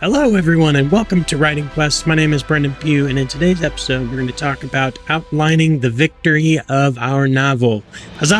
Hello everyone and welcome to Writing Quest. My name is Brendan Pugh, and in today's episode we're going to talk about outlining the victory of our novel. Huzzah!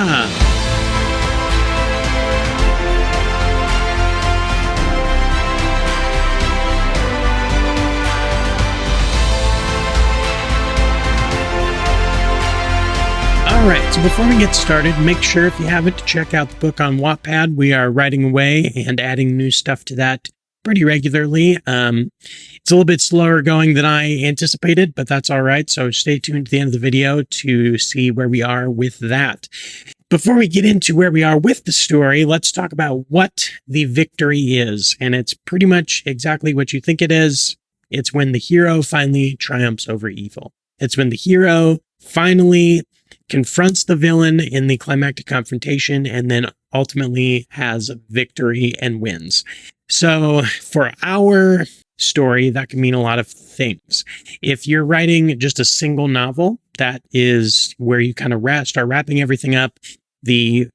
Alright, so before we get started, make sure if you haven't to check out the book on Wattpad. We are writing away and adding new stuff to that pretty regularly. It's a little bit slower going than I anticipated, but that's all right. So stay tuned to the end of the video to see where we are with that. Before we get into where we are with the story, let's talk about what the victory is. And it's pretty much exactly what you think it is. It's when the hero finally triumphs over evil. It's when the hero finally confronts the villain in the climactic confrontation and then ultimately has victory and wins. So for our story, that can mean a lot of things. If you're writing just a single novel, that is where you kind of start wrapping everything up. The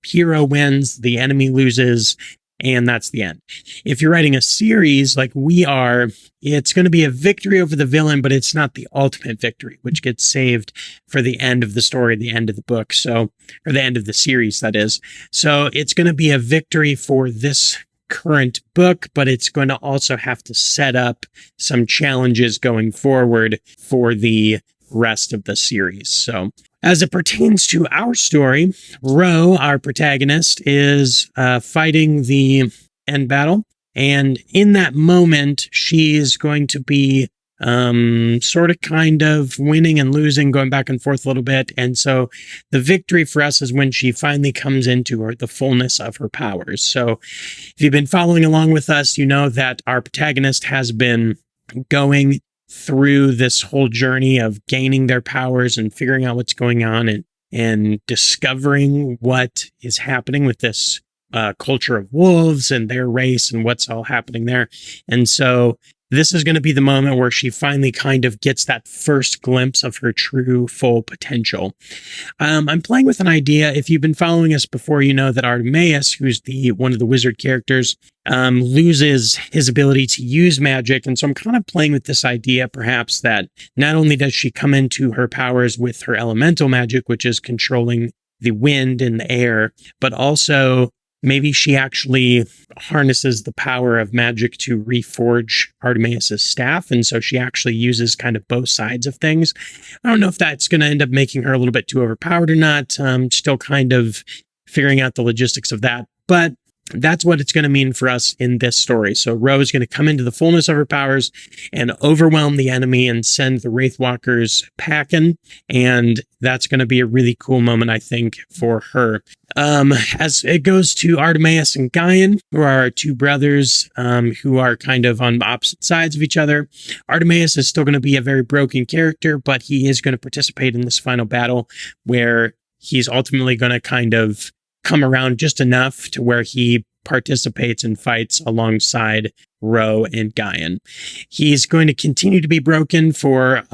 hero wins, the enemy loses, and that's the end. If you're writing a series like we are, it's going to be a victory over the villain, but it's not the ultimate victory, which gets saved for the end of the story, the end of the book. So, or the end of the series, that is. So it's going to be a victory for this current book, but it's going to also have to set up some challenges going forward for the rest of the series. So as it pertains to our story, Ro, our protagonist, is fighting the end battle. And in that moment, she's going to be sort of kind of winning and losing, going back and forth a little bit. And so the victory for us is when she finally comes into the fullness of her powers. So if you've been following along with us, you know that our protagonist has been going through this whole journey of gaining their powers and figuring out what's going on and discovering what is happening with this culture of wolves and their race and what's all happening there. And so this is going to be the moment where she finally kind of gets that first glimpse of her true full potential. I'm playing with an idea. If you've been following us before, you know that Artemis, who's one of the wizard characters, loses his ability to use magic. And so I'm kind of playing with this idea, perhaps, that not only does she come into her powers with her elemental magic, which is controlling the wind and the air, but also maybe she actually harnesses the power of magic to reforge Artemis's staff. And so she actually uses kind of both sides of things. I don't know if that's going to end up making her a little bit too overpowered or not. Still kind of figuring out the logistics of that. But that's what it's going to mean for us in this story. So Ro is going to come into the fullness of her powers and overwhelm the enemy and send the Wraithwalkers packing. And that's going to be a really cool moment, I think, for her. As it goes to Artemis and Gaian, who are our two brothers, who are kind of on opposite sides of each other. Artemis is still going to be a very broken character, but he is going to participate in this final battle where he's ultimately going to kind of come around just enough to where he participates and fights alongside Ro and Gaian. He's going to continue to be broken for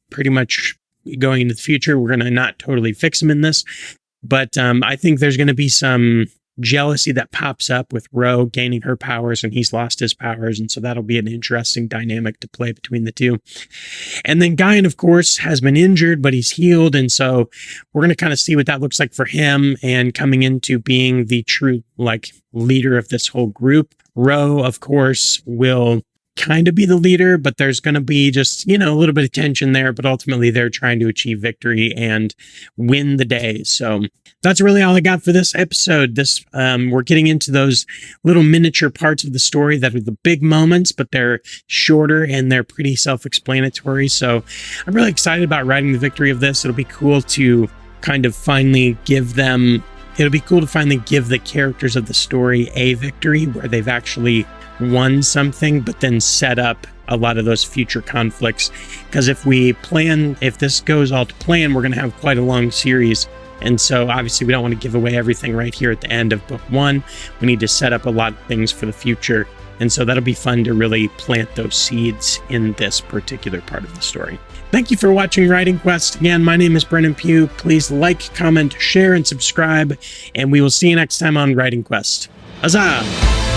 pretty much going into the future. We're going to not totally fix him in this, but I think there's going to be some jealousy that pops up with Ro gaining her powers and he's lost his powers. And so that'll be an interesting dynamic to play between the two. And then Gaian, of course, has been injured, but he's healed. And so we're going to kind of see what that looks like for him and coming into being the true leader of this whole group. Ro, of course, will kind of be the leader, but there's going to be just, a little bit of tension there, but ultimately they're trying to achieve victory and win the day. So that's really all I got for this episode. We're getting into those little miniature parts of the story that are the big moments, but they're shorter and they're pretty self-explanatory. So I'm really excited about writing the victory of this. It'll be cool to kind of finally give the characters of the story a victory where they've actually won something, but then set up a lot of those future conflicts. Because if this goes all to plan, we're going to have quite a long series. And so obviously we don't want to give away everything right here at the end of book one. We need to set up a lot of things for the future. And so that'll be fun to really plant those seeds in this particular part of the story. Thank you for watching Writing Quest. Again, my name is Brendan Pugh. Please like, comment, share, and subscribe. And we will see you next time on Writing Quest. Huzzah!